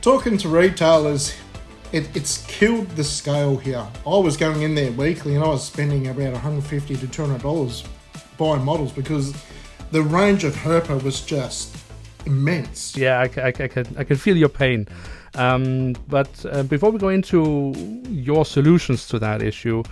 Talking to retailers, it's killed the scale here. I was going in there weekly and I was spending about $150 to $200 buying models because the range of Herpa was just immense. Yeah, I can feel your pain. But before we go into your solutions to that issue,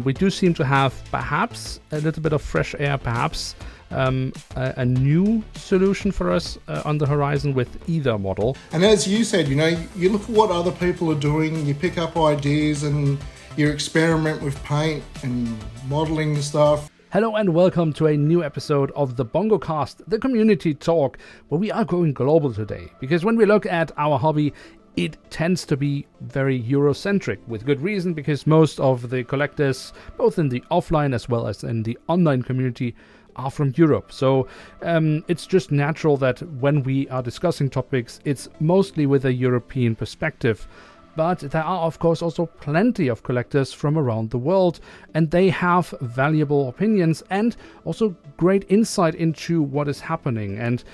we do seem to have perhaps a little bit of fresh air, perhaps a new solution for us on the horizon with Aether Model. And as you said, you look at what other people are doing, you pick up ideas and you experiment with paint and modeling stuff. Hello and welcome to a new episode of the Bongocast, the community talk, where we are going global today. Because when we look at our hobby, it tends to be very Eurocentric, with good reason, because most of the collectors, both in the offline as well as in the online community, are from Europe. So it's just natural that when we are discussing topics, it's mostly with a European perspective. But there are, of course, also plenty of collectors from around the world, and they have valuable opinions and also great insight into what is happening. And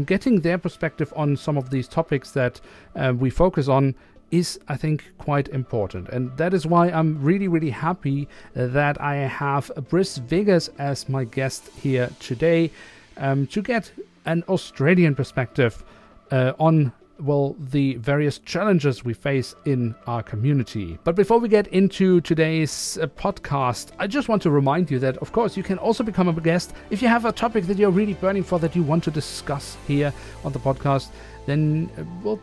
getting their perspective on some of these topics that we focus on is, I think, quite important. And that is why I'm really, really happy that I have Brice Vegas as my guest here today to get an Australian perspective on the various challenges we face in our community. But before we get into today's podcast, I just want to remind you that, of course, you can also become a guest. If you have a topic that you're really burning for, that you want to discuss here on the podcast, then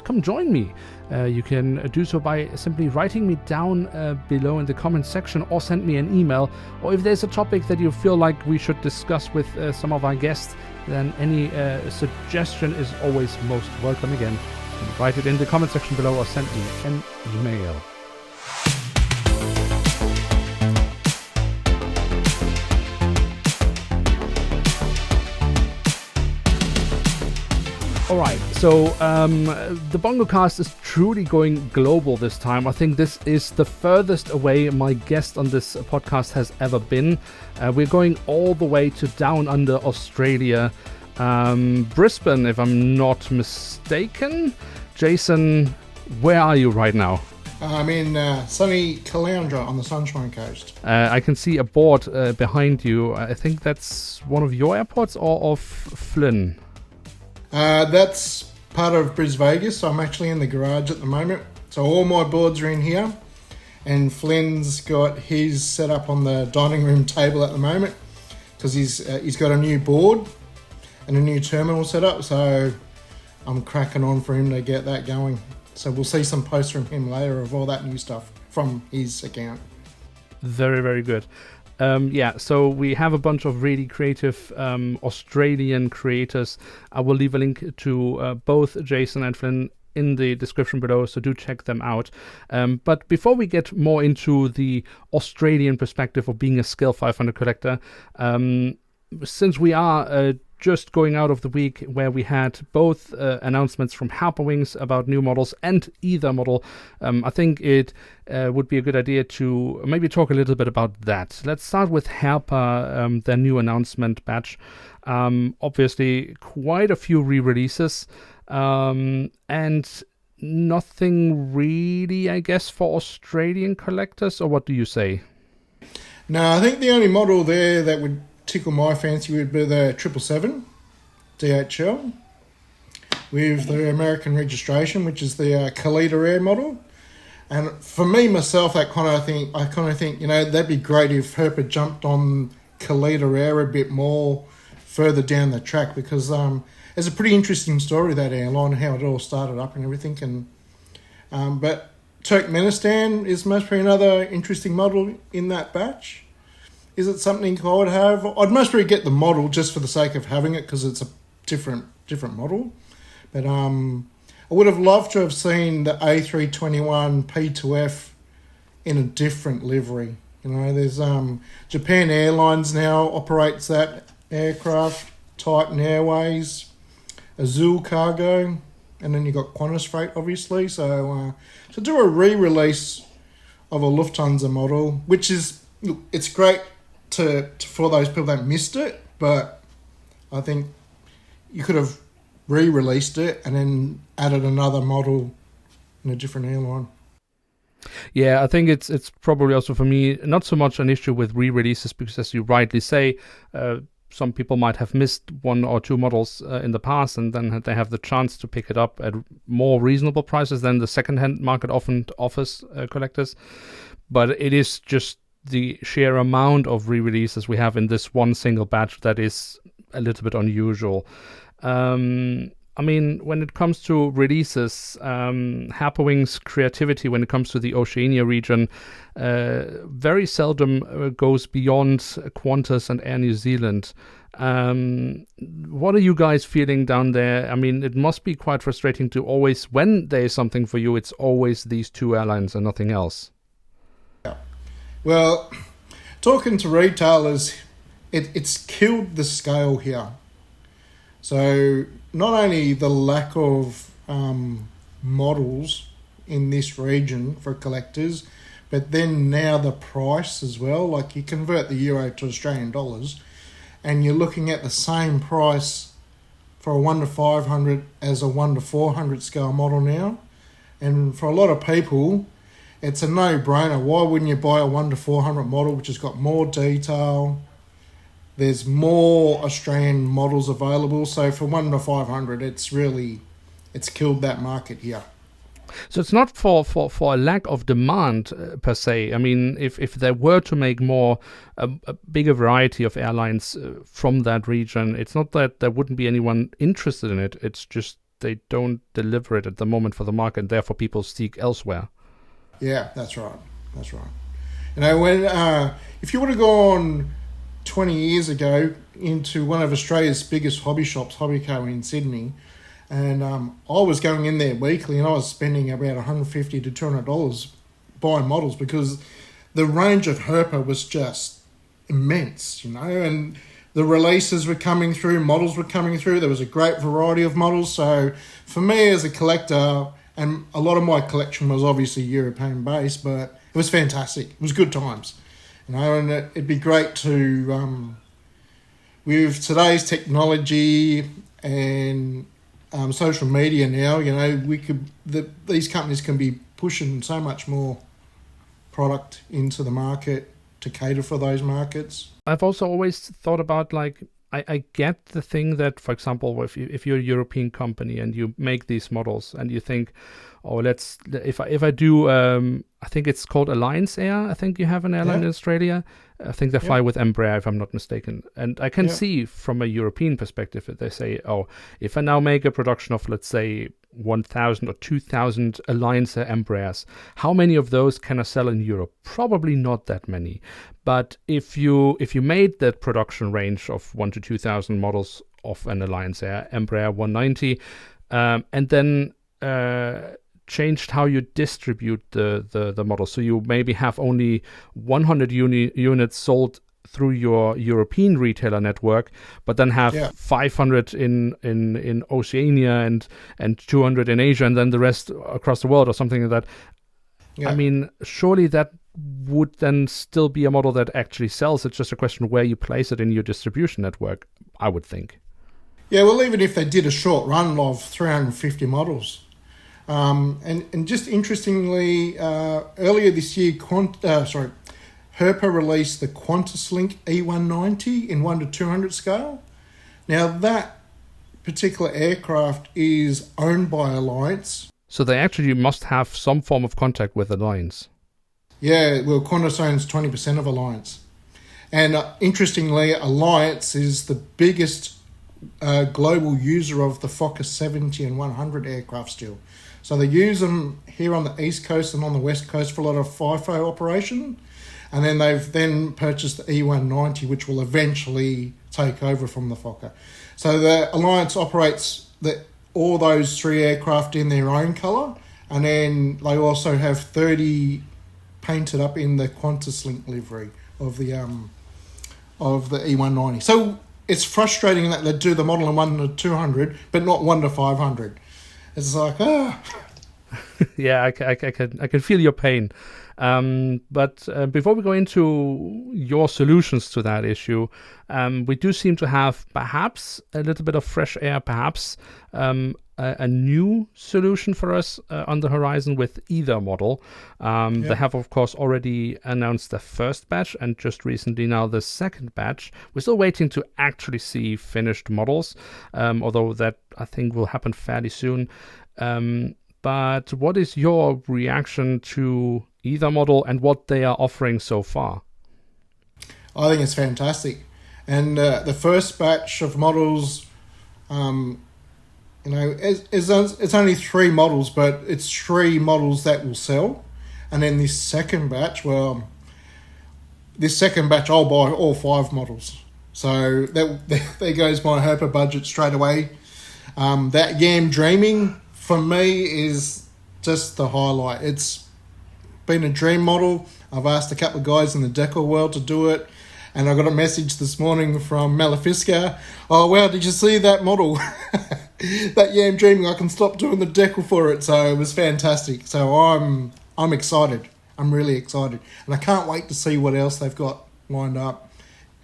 come join me. You can do so by simply writing me down below in the comment section, or send me an email. Or if there's a topic that you feel like we should discuss with some of our guests, then any suggestion is always most welcome. Again, write it in the comment section below or send me an email. Alright, so the Bongocast is truly going global this time. I think this is the furthest away my guest on this podcast has ever been. We're going all the way to down under Australia, Brisbane, if I'm not mistaken. Jason, where are you right now? I'm in sunny Caloundra on the Sunshine Coast. I can see a board behind you. I think that's one of your airports or of Flynn? That's part of Brice Vegas. I'm actually in the garage at the moment. So all my boards are in here. And Flynn's got his set up on the dining room table at the moment because he's got a new board and a new terminal set up. So I'm cracking on for him to get that going. So we'll see some posts from him later of all that new stuff from his account. Very, very good. So we have a bunch of really creative Australian creators. I will leave a link to both Jason and Flynn in the description below, so do check them out. But before we get more into the Australian perspective of being a Scale 500 collector, since we are just going out of the week where we had both announcements from Herpa Wings about new models and Aether Model, I think it would be a good idea to maybe talk a little bit about that. Let's start with Herpa, their new announcement batch. Obviously, quite a few re-releases, and nothing really, I guess, for Australian collectors, or what do you say? No, I think the only model there that would tickle my fancy would be the 777 DHL with the American registration, which is the Khalida Air model. And for me, myself, I kind of think, that'd be great if Herpa jumped on Khalida Air a bit more further down the track, because it's a pretty interesting story, that airline, how it all started up and everything. And but Turkmenistan is most probably another interesting model in that batch. Is it something I would have? I'd most probably get the model just for the sake of having it, because it's a different model. But I would have loved to have seen the A321 P2F in a different livery. There's Japan Airlines now operates that aircraft, Titan Airways, Azul Cargo, and then you got Qantas Freight, obviously. So to do a re-release of a Lufthansa model, which is, look, it's great for those people that missed it, but I think you could have re-released it and then added another model in a different airline. Yeah, I think it's probably also for me not so much an issue with re-releases because, as you rightly say, some people might have missed one or two models in the past, and then they have the chance to pick it up at more reasonable prices than the second-hand market often offers collectors. But it is just the sheer amount of re-releases we have in this one single batch that is a little bit unusual. I mean, when it comes to releases, Herpa Wing's creativity when it comes to the Oceania region very seldom goes beyond Qantas and Air New Zealand. What are you guys feeling down there? I mean, it must be quite frustrating to always, when there is something for you, it's always these two airlines and nothing else. Yeah. Well, talking to retailers, it's killed the scale here. So not only the lack of models in this region for collectors, but then now the price as well. Like, you convert the euro to Australian dollars and you're looking at the same price for a 1 to 500 as a 1 to 400 scale model now. And for a lot of people, it's a no-brainer. Why wouldn't you buy a 1 to 400 model which has got more detail? There's more Australian models available. So for 1 to 500, it's killed that market here. So it's not for a lack of demand per se. I mean, if there were to make more, a bigger variety of airlines from that region, it's not that there wouldn't be anyone interested in it. It's just they don't deliver it at the moment for the market, and therefore people seek elsewhere. Yeah, that's right. That's right. You know, when if you would have gone 20 years ago into one of Australia's biggest hobby shops, Hobbyco in Sydney, and I was going in there weekly and I was spending about $150 to $200 buying models because the range of Herpa was just immense, you know, and the releases were coming through, models were coming through. There was a great variety of models. So for me as a collector, and a lot of my collection was obviously European based, but it was fantastic. It was good times. You know, and it'd be great to, with today's technology and social media now, you know, these companies can be pushing so much more product into the market to cater for those markets. I've also always thought about, like, I get the thing that, for example, if you're a European company and you make these models and you think, oh, if I do, I think it's called Alliance Air. I think you have an airline in Australia. I think they fly with Embraer, if I'm not mistaken. And I can see from a European perspective that they say, oh, if I now make a production of, let's say, 1,000 or 2,000 Alliance Air Embraers, how many of those can I sell in Europe? Probably not that many. But if you made that production range of 1 to 2,000 models of an Alliance Air Embraer 190, and then changed how you distribute the model, so you maybe have only 100 units sold through your European retailer network, but then have 500 in Oceania and 200 in Asia, and then the rest across the world or something like that. Yeah. I mean, surely that would then still be a model that actually sells. It's just a question of where you place it in your distribution network, I would think. Yeah, well, even if they did a short run of 350 models. And just interestingly, earlier this year, Herpa released the Qantas Link E190 in 1 to 200 scale. Now, that particular aircraft is owned by Alliance. So they actually must have some form of contact with Alliance. Yeah, well, Qantas owns 20% of Alliance. And interestingly, Alliance is the biggest global user of the Fokker 70 and 100 aircraft still. So they use them here on the East Coast and on the West Coast for a lot of FIFO operation. And then they've purchased the E190, which will eventually take over from the Fokker. So the Alliance operates all those three aircraft in their own colour. And then they also have 30 painted up in the Qantas Link livery of the E190. So it's frustrating that they do the model in 1 to 200, but not 1 to 500. It's like, Yeah, I can feel your pain. But before we go into your solutions to that issue, we do seem to have perhaps a little bit of fresh air, perhaps a new solution for us on the horizon with Aether Model. They have, of course, already announced the first batch and just recently now the second batch. We're still waiting to actually see finished models, although that I think will happen fairly soon. But what is your reaction to Aether Model and what they are offering so far? I think it's fantastic. And the first batch of models, it's only 3 models, but it's 3 models that will sell. And then this second batch, I'll buy all 5 models. So there goes my Herpa budget straight away. That Yam Dreaming, for me, is just the highlight. It's been a dream model. I've asked a couple of guys in the decor world to do it, and I got a message this morning from Malefiska. Oh, wow, did you see that model? That Yam Dreaming, I can stop doing the decor for it. So it was fantastic. So I'm excited. I'm really excited. And I can't wait to see what else they've got lined up.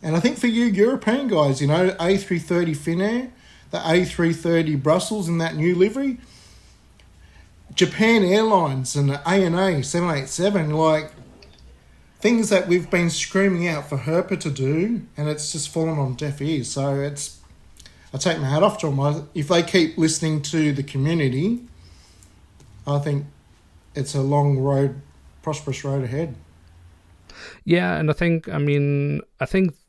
And I think for you European guys, A330 Finnair, the A330 Brussels in that new livery, Japan Airlines and the ANA 787, like things that we've been screaming out for Herpa to do, and it's just fallen on deaf ears. So I take my hat off to them. If they keep listening to the community, I think it's a long road, prosperous road ahead. Yeah, and I think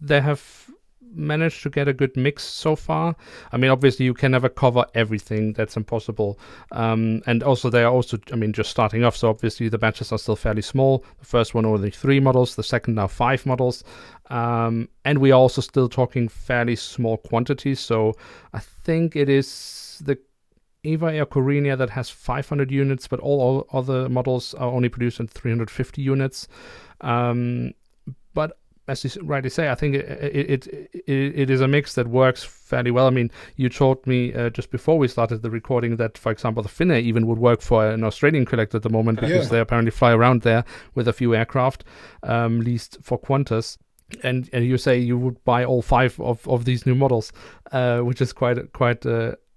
they have managed to get a good mix so far. I mean, obviously you can never cover everything. That's impossible. And also they are also, just starting off. So obviously the batches are still fairly small. The first one only 3 models. The second now 5 models. And we are also still talking fairly small quantities. So I think it is the Eva Air Corina that has 500 units, but all other models are only produced in 350 units. But as you rightly say, I think it is a mix that works fairly well. I mean, you told me just before we started the recording that, for example, the Finnair even would work for an Australian collector at the moment because they apparently fly around there with a few aircraft leased for Qantas. And you say you would buy all 5 of these new models, which is quite.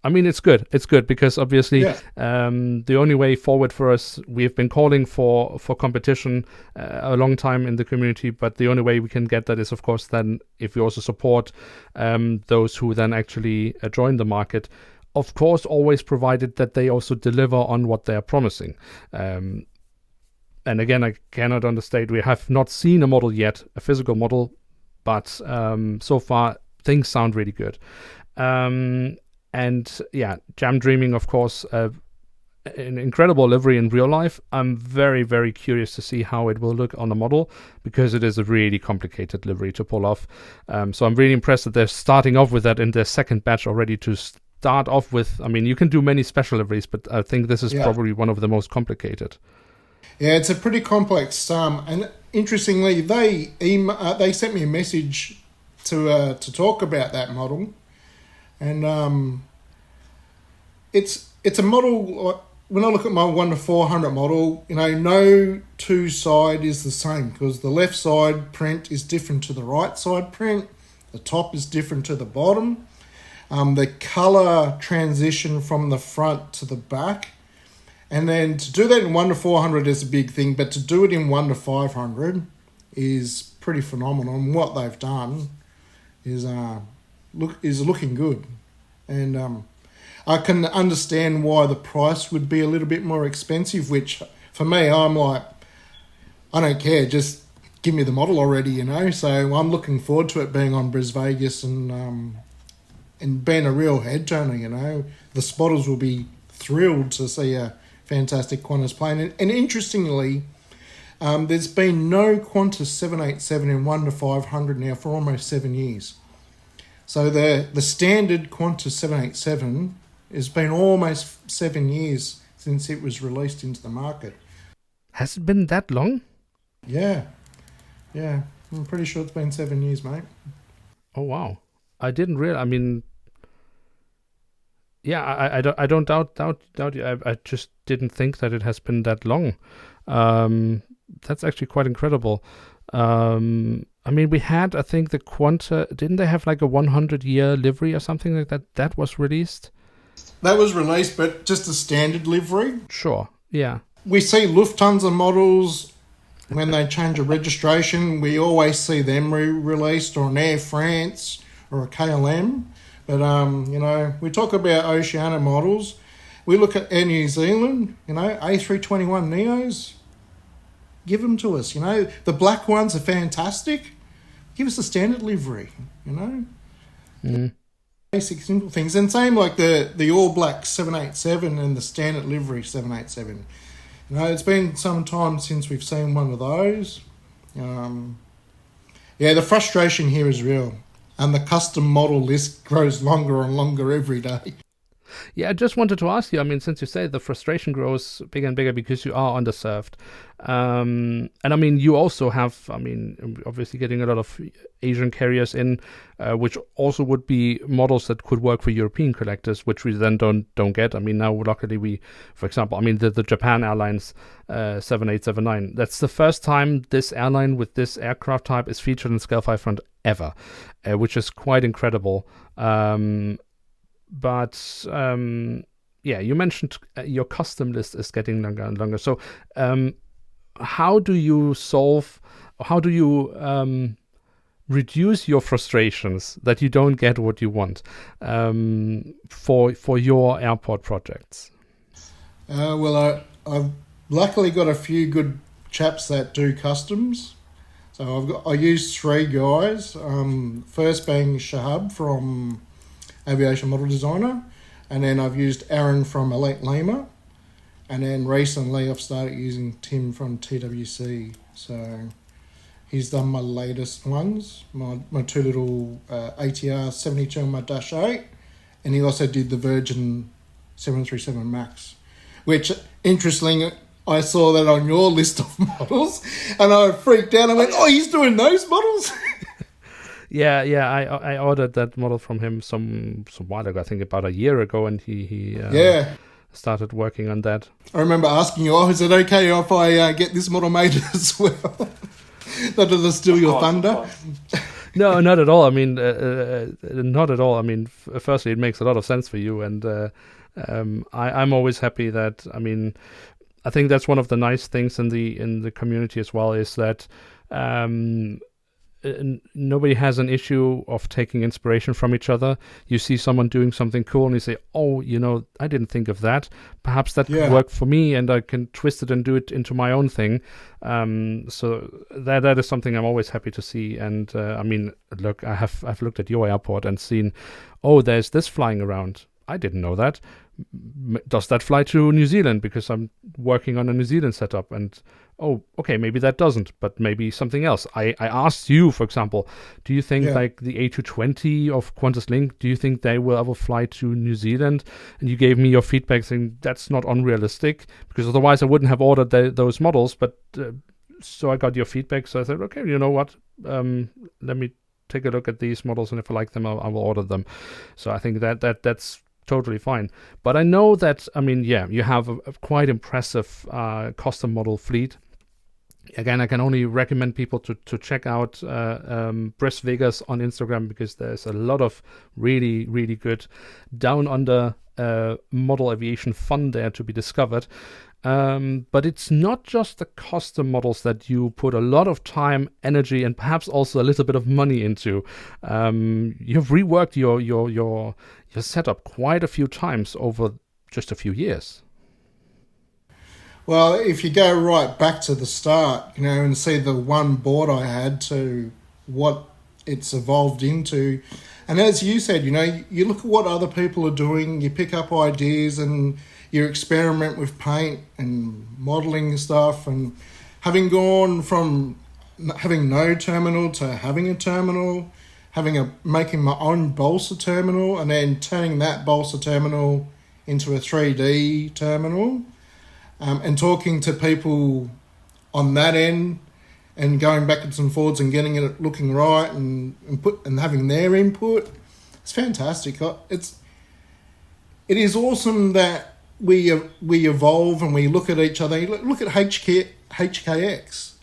It's good. It's good because obviously the only way forward for us, we've been calling for competition a long time in the community, but the only way we can get that is, of course, then if we also support those who then actually join the market. Of course, always provided that they also deliver on what they are promising. And again, I cannot understate, we have not seen a model yet, a physical model, but so far things sound really good. And yeah, Jam Dreaming, of course, an incredible livery in real life. I'm very, very curious to see how it will look on the model because it is a really complicated livery to pull off. So I'm really impressed that they're starting off with that in their second batch already to start off with. I mean, you can do many special liveries, but I think this is probably one of the most complicated. Yeah, it's a pretty complex. And interestingly, they sent me a message to talk about that model. And it's a model. When I look at my 1-400 model, no 2 side is the same because the left side print is different to the right side print. The top is different to the bottom. The color transition from the front to the back, and then to do that in 1-400 is a big thing, but to do it in 1-500 is pretty phenomenal. And what they've done is looking good, and I can understand why the price would be a little bit more expensive, which for me, I'm like, I don't care, just give me the model already, so I'm looking forward to it being on Bris Vegas and being a real head turner. The spotters will be thrilled to see a fantastic Qantas plane, and interestingly, there's been no Qantas 787 in 1-500 now for almost 7 years. So the standard Qantas 787 has been almost 7 years since it was released into the market. Has it been that long? Yeah. I'm pretty sure it's been 7 years, mate. Oh, wow. I didn't realize. Yeah, I don't doubt you. I just didn't think that it has been that long. That's actually quite incredible. I mean, we had, I think, the Quanta. Didn't they have like a 100-year livery or something like that? That was released. That was released, but just a standard livery. Sure. Yeah. We see Lufthansa models when they change a registration. We always see them released, or an Air France or a KLM. But we talk about Oceania models. We look at Air New Zealand. A321 Neos. Give them to us. The black ones are fantastic. Give us a standard livery. Mm. Basic simple things. And same like the all black 787 and the standard livery 787. It's been some time since we've seen one of those. The frustration here is real. And the custom model list grows longer and longer every day. Yeah, I just wanted to ask you, I mean, since you say the frustration grows bigger and bigger because you are underserved. And I mean, you also have, I mean, obviously getting a lot of Asian carriers in, which also would be models that could work for European collectors, which we then don't get. I mean, now luckily we, for example, I mean, the Japan Airlines 7879, that's the first time this airline with this aircraft type is featured in Scale 500 ever, which is quite incredible. But you mentioned your custom list is getting longer and longer. So how do you reduce your frustrations that you don't get what you want for your airport projects? I've luckily got a few good chaps that do customs. So I use three guys. First being Shahab from Aviation Model Designer, and then I've used Aaron from Elite Lima, and then recently I've started using Tim from TWC. So he's done my latest ones, my two little ATR 72 and my Dash 8, and he also did the Virgin 737 Max, which interestingly I saw that on your list of models, and I freaked out. I went, "Oh, he's doing those models." Yeah. I ordered that model from him some while ago. I think about a year ago, and he started working on that. I remember asking you, is it okay if I get this model made as well? Not to steal your thunder. No, not at all. I mean, not at all. I mean, firstly, it makes a lot of sense for you, and I'm always happy that. I mean, I think that's one of the nice things in the community as well, is that nobody has an issue of taking inspiration from each other. You see someone doing something cool and you say, "Oh, I didn't think of that. Perhaps that could work for me, and I can twist it and do it into my own thing." So that is something I'm always happy to see. And I mean, look, I've looked at your airport and seen, oh, there's this flying around. I didn't know that. Does that fly to New Zealand? Because I'm working on a New Zealand setup, and oh, okay, maybe that doesn't, but maybe something else. I asked you, for example, do you think like the A220 of Qantas Link, do you think they will ever fly to New Zealand? And you gave me your feedback saying that's not unrealistic, because otherwise I wouldn't have ordered those models. But so I got your feedback, so I said, okay, you know what? Let me take a look at these models, and if I like them, I will order them. So I think that's totally fine. But I know that, I mean, you have a quite impressive custom model fleet. Again, I can only recommend people to check out Briss Vegas on Instagram, because there's a lot of really, really good down under model aviation fun there to be discovered. But it's not just the custom models that you put a lot of time, energy, and perhaps also a little bit of money into. You've reworked your setup quite a few times over just a few years. Well, if you go right back to the start, and see the one board I had to what it's evolved into, and as you said, you look at what other people are doing, you pick up ideas, and you experiment with paint and modelling stuff, and having gone from having no terminal to having a terminal, making my own balsa terminal, and then turning that balsa terminal into a 3D terminal. And talking to people on that end, and going backwards and forwards and getting it looking right, and having their input, it's fantastic. It's it is awesome that we evolve and we look at each other. Look at HKX.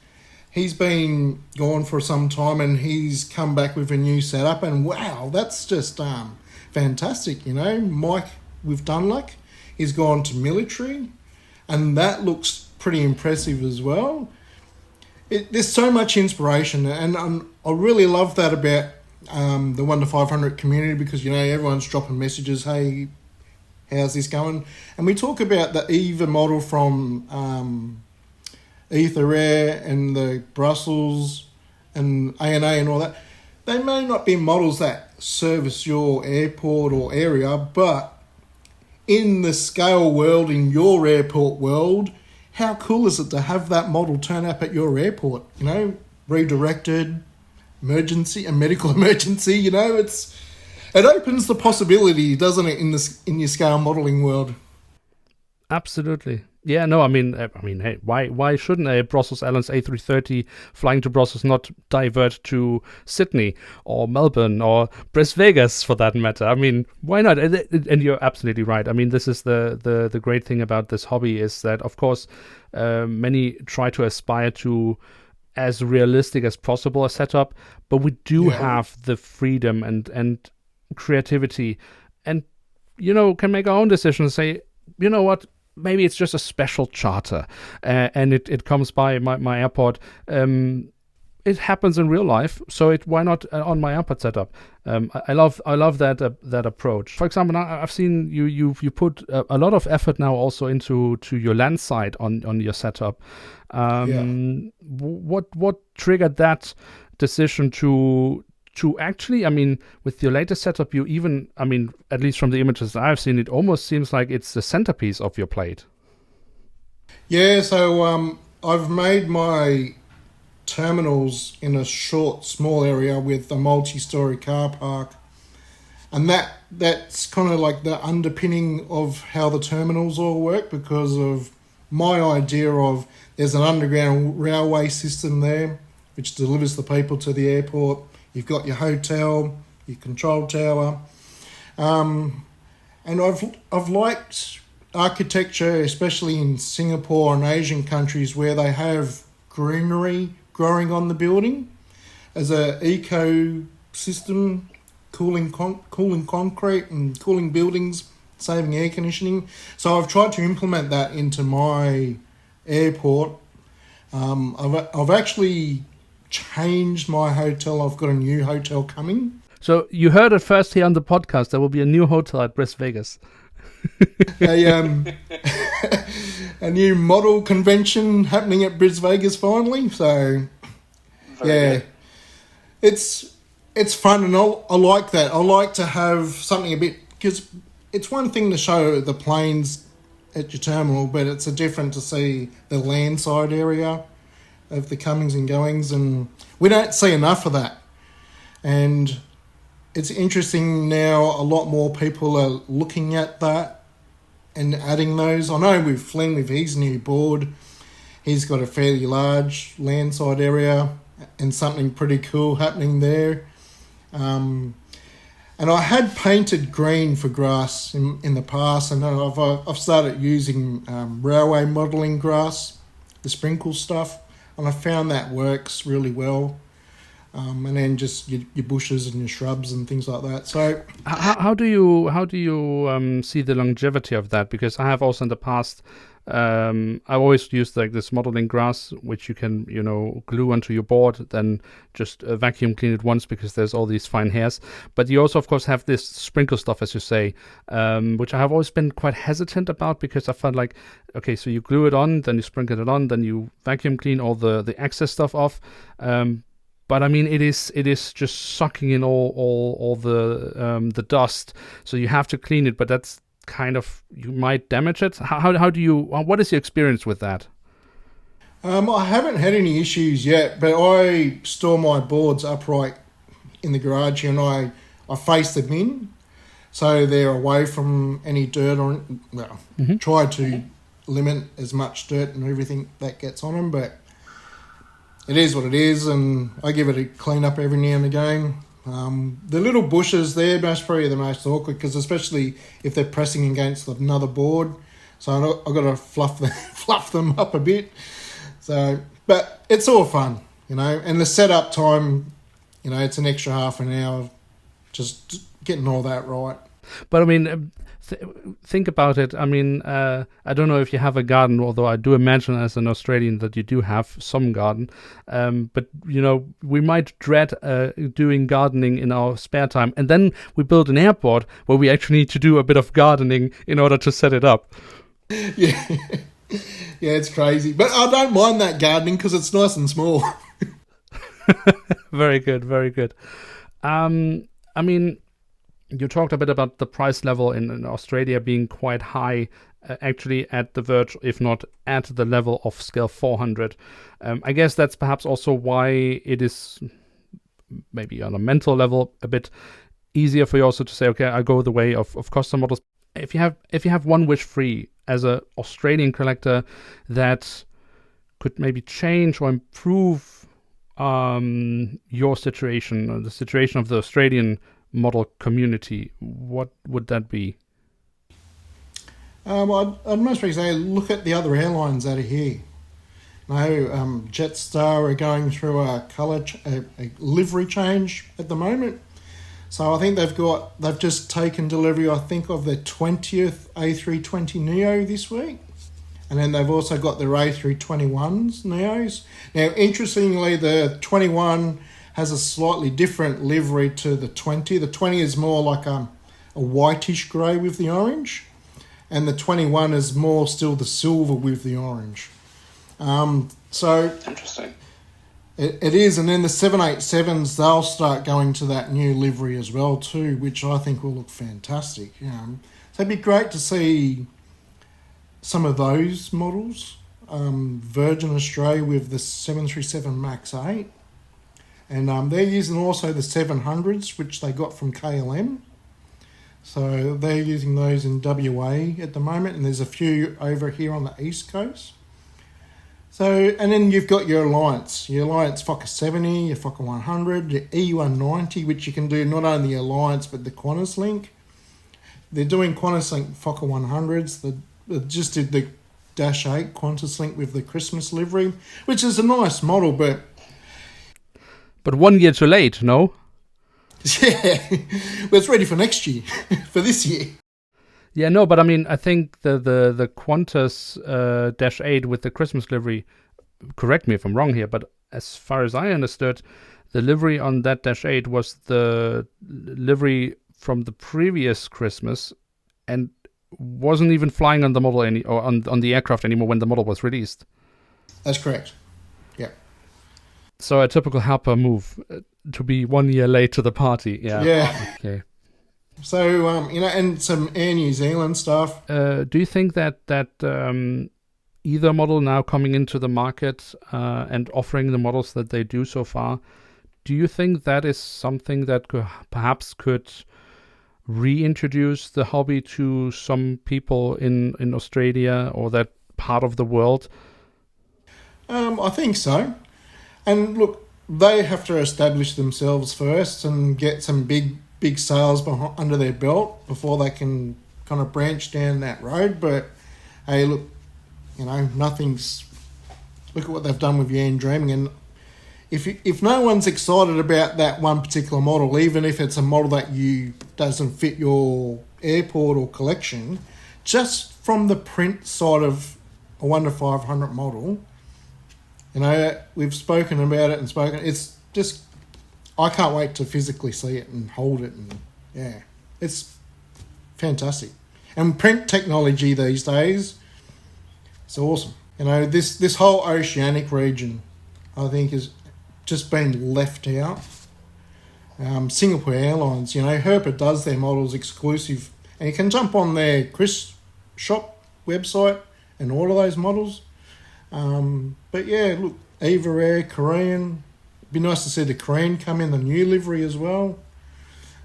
He's been gone for some time and he's come back with a new setup, and wow, that's just fantastic. You know, Mike with Dunluck, he's gone to military, and that looks pretty impressive as well. There's so much inspiration, and I really love that about the 1 to 500 community, because, you know, everyone's dropping messages, hey, how's this going? And we talk about the Aether model from Aether Air and the Brussels and ANA and all that. They may not be models that service your airport or area, but in the scale world, in your airport world, how cool is it to have that model turn up at your airport? You know, redirected, emergency, a medical emergency. You know, it opens the possibility, doesn't it, in your scale modeling world? Absolutely. Yeah, no, I mean, hey, why shouldn't a Brussels Airlines A330 flying to Brussels not divert to Sydney or Melbourne or Las Vegas, for that matter? I mean, why not? And you're absolutely right. I mean, this is the great thing about this hobby, is that, of course, many try to aspire to as realistic as possible a setup, but we do have the freedom and creativity, and, you know, can make our own decisions. Say, you know what? Maybe it's just a special charter, and it comes by my airport. It happens in real life, so why not on my airport setup? I love that approach. For example, now I've seen you put a lot of effort now also into your land side on your setup. What triggered that decision to actually, I mean, with your latest setup, you even, I mean, at least from the images that I've seen, it almost seems like it's the centerpiece of your plate. Yeah, so I've made my terminals in a small area with a multi-story car park, and that's kind of like the underpinning of how the terminals all work, because of my idea of there's an underground railway system there which delivers the people to the airport. You've got your hotel, your control tower, and I've liked architecture, especially in Singapore and Asian countries, where they have greenery growing on the building as a ecosystem, cooling concrete and cooling buildings, saving air conditioning. So I've tried to implement that into my airport. I've actually changed my hotel. I've got a new hotel coming. So you heard it first here on the podcast. There will be a new hotel at Las Vegas. A new model convention happening at Las Vegas finally. So yeah, it's fun, and I like that. I like to have something a bit, because it's one thing to show the planes at your terminal, but it's a different to see the land side area of the comings and goings, and we don't see enough of that. And it's interesting now, a lot more people are looking at that and adding those. I know with Flynn, with his new board, he's got a fairly large landside area and something pretty cool happening there. And I had painted green for grass in the past, and I've started using railway modelling grass, the sprinkle stuff, and I found that works really well. And then just your bushes and your shrubs and things like that. So how do you see the longevity of that? Because I have also in the past, I've always used like this modeling grass, which you can, you know, glue onto your board, then just vacuum clean it once, because there's all these fine hairs. But you also, of course, have this sprinkle stuff, as you say, which I have always been quite hesitant about, because I felt like, okay, so you glue it on, then you sprinkle it on, then you vacuum clean all the excess stuff off. But I mean, it is just sucking in all the dust. So you have to clean it, but that's kind of, you might damage it. How do you? What is your experience with that? I haven't had any issues yet, but I store my boards upright in the garage, and I face them in, so they're away from any dirt or try to limit as much dirt and everything that gets on them, but it is what it is, and I give it a clean up every now and again. The little bushes, they're probably the most awkward because especially if they're pressing against another board. So I've got to fluff them up a bit. So, but it's all fun, and the setup time, it's an extra half an hour just getting all that right. But I mean, think about it. I mean, I don't know if you have a garden, although I do imagine as an Australian that you do have some garden. But, we might dread doing gardening in our spare time. And then we build an airport where we actually need to do a bit of gardening in order to set it up. Yeah. Yeah, it's crazy. But I don't mind that gardening because it's nice and small. Very good, very good. I mean, you talked a bit about the price level in Australia being quite high, actually at the verge, if not at the level of scale 400. I guess that's perhaps also why it is maybe on a mental level a bit easier for you also to say, okay, I go the way of custom models. If you have one wish free as an Australian collector that could maybe change or improve your situation or the situation of the Australian model community, what would that be? I'd most probably say look at the other airlines that are here. Jetstar are going through a livery change at the moment. So I think they've just taken delivery, I think, of their 20th A320neo this week. And then they've also got their A321s neos. Now, interestingly, the 21 has a slightly different livery to the 20. The 20 is more like a whitish grey with the orange. And the 21 is more still the silver with the orange. So interesting. It is, and then the 787s, they'll start going to that new livery as well too, which I think will look fantastic. So it'd be great to see some of those models. Virgin Australia with the 737 MAX 8. And they're using also the 700s, which they got from KLM. So they're using those in WA at the moment, and there's a few over here on the East Coast. So, and then you've got your Alliance Fokker 70, your Fokker 100, your E190, which you can do not only Alliance but the Qantas Link. They're doing Qantas Link Fokker 100s. They just did the Dash 8 Qantas Link with the Christmas livery, which is a nice model, but 1 year too late, no? Yeah, well, it's ready for next year, for this year. Yeah, no, but I mean, I think the Qantas Dash 8 with the Christmas livery, correct me if I'm wrong here, but as far as I understood, the livery on that Dash 8 was the livery from the previous Christmas and wasn't even flying on the model on the aircraft anymore when the model was released. That's correct. Yeah. So a typical Herpa move to be 1 year late to the party. Yeah. Yeah. Okay. So, and some Air New Zealand stuff. Do you think that either model now coming into the market and offering the models that they do so far, do you think that is something that perhaps could reintroduce the hobby to some people in Australia or that part of the world? I think so. And look, they have to establish themselves first and get some big sales under their belt before they can kind of branch down that road. But hey, look, look at what they've done with Yan Dreaming. And if no one's excited about that one particular model, even if it's a model that doesn't fit your airport or collection, just from the print side of a 1-500 model, we've spoken about it it's just, I can't wait to physically see it and hold it, and yeah, it's fantastic. And print technology these days, it's awesome. This whole oceanic region, I think, has just been left out. Singapore Airlines, Herpa does their models exclusive, and you can jump on their Chris shop website and order those models. But yeah, look, Eva Air, Korean. Be nice to see the Korean come in the new livery as well.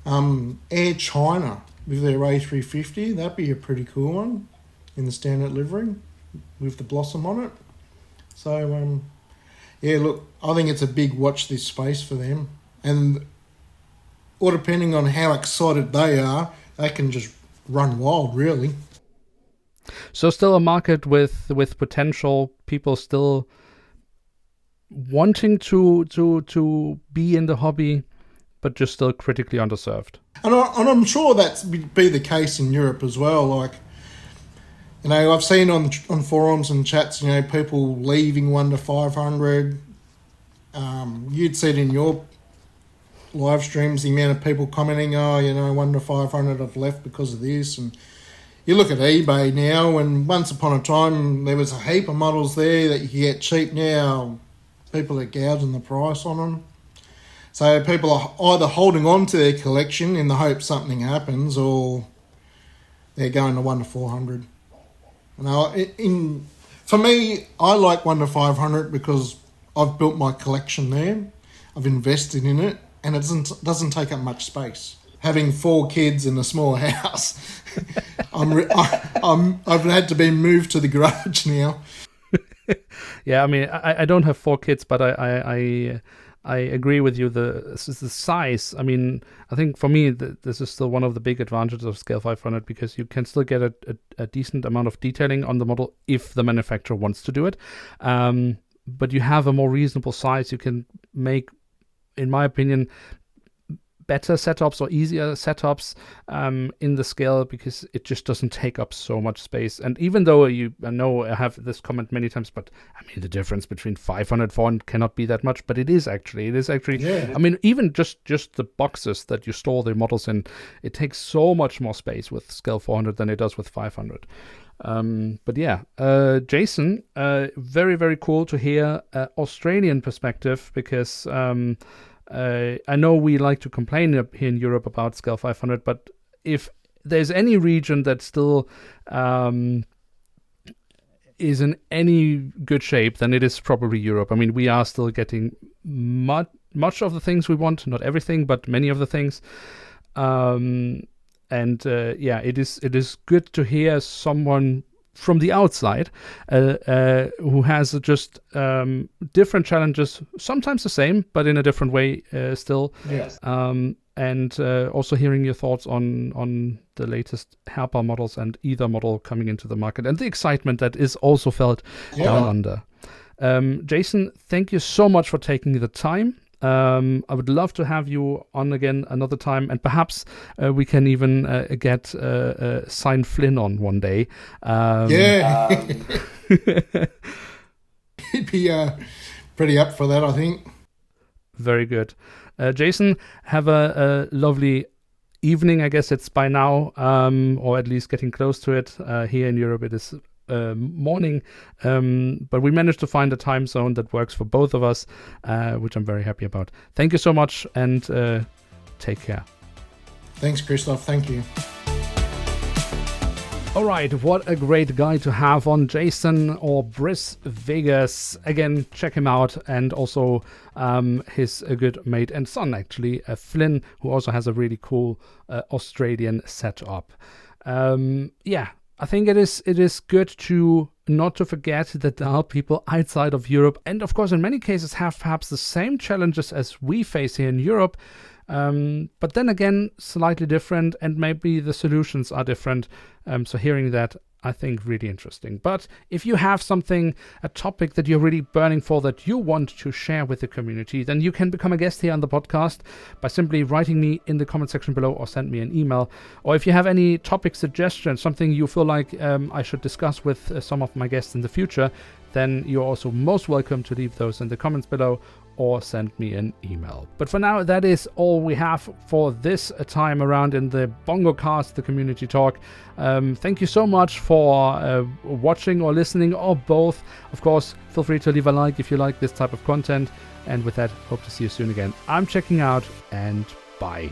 Air China with their A350, that'd be a pretty cool one in the standard livery with the blossom on it. So, yeah, look, I think it's a big watch this space for them. And or depending on how excited they are, they can just run wild, really. So still a market with potential, people still wanting to be in the hobby, but just still critically underserved. And I'm sure that's be the case in Europe as well. Like, you know, I've seen on forums and chats, you know, people leaving 1 to 500. You'd see it in your live streams, the amount of people commenting, oh, you know, 1 to 500 have left because of this. And you look at eBay now, and once upon a time there was a heap of models there that you could get cheap. Now people are gouging the price on them. So people are either holding on to their collection in the hope something happens, or they're going to 1 to 400. Now, for me, I like 1 to 500 because I've built my collection there. I've invested in it, and it doesn't take up much space. Having 4 kids in a small house, I've had to be moved to the garage now. Yeah, I mean, I don't have 4 kids, but I agree with you. The size, I mean, I think for me, this is still one of the big advantages of Scale 500, because you can still get a decent amount of detailing on the model if the manufacturer wants to do it. But you have a more reasonable size. You can make, in my opinion, better setups or easier setups in the scale, because it just doesn't take up so much space. And even though I know I have this comment many times, but I mean, the difference between 500 400 cannot be that much, but it is actually Yeah. I mean, even just the boxes that you store the models in, it takes so much more space with Scale 400 than it does with 500. But yeah, Jason, very, very cool to hear Australian perspective, because I know we like to complain here in Europe about Scale 500, but if there's any region that still is in any good shape, then it is probably Europe. I mean, we are still getting much of the things we want, not everything, but many of the things. Yeah, it is good to hear someone from the outside who has just different challenges, sometimes the same, but in a different way still. Yes. And also hearing your thoughts on the latest Herpa models and Aether model coming into the market, and the excitement that is also felt down under. Jason, thank you so much for taking the time. I would love to have you on again another time, and perhaps we can even get Sign Flynn on one day. He'd be pretty up for that, I think. Very good. Jason, have a lovely evening. I guess it's by now, or at least getting close to it. Here in Europe, it is morning, but we managed to find a time zone that works for both of us, which I'm very happy about. Thank you so much, and take care. Thanks, Christoph. Thank you. All right, what a great guy to have on, Jason, or Brice Vegas. Again, check him out, and also his good mate and son, actually, Flynn, who also has a really cool Australian setup. I think it is good to not to forget that there are people outside of Europe, and of course in many cases have perhaps the same challenges as we face here in Europe, but then again slightly different, and maybe the solutions are different. So hearing that, I think, really interesting. But if you have a topic that you're really burning for, that you want to share with the community, then you can become a guest here on the podcast by simply writing me in the comment section below, or send me an email. Or if you have any topic suggestions, something you feel like I should discuss with some of my guests in the future, then you're also most welcome to leave those in the comments below, or send me an email. But for now, that is all we have for this time around in the Bongocast, the community talk. Thank you so much for watching or listening, or both. Of course, feel free to leave a like if you like this type of content. And with that, hope to see you soon again. I'm checking out, and bye.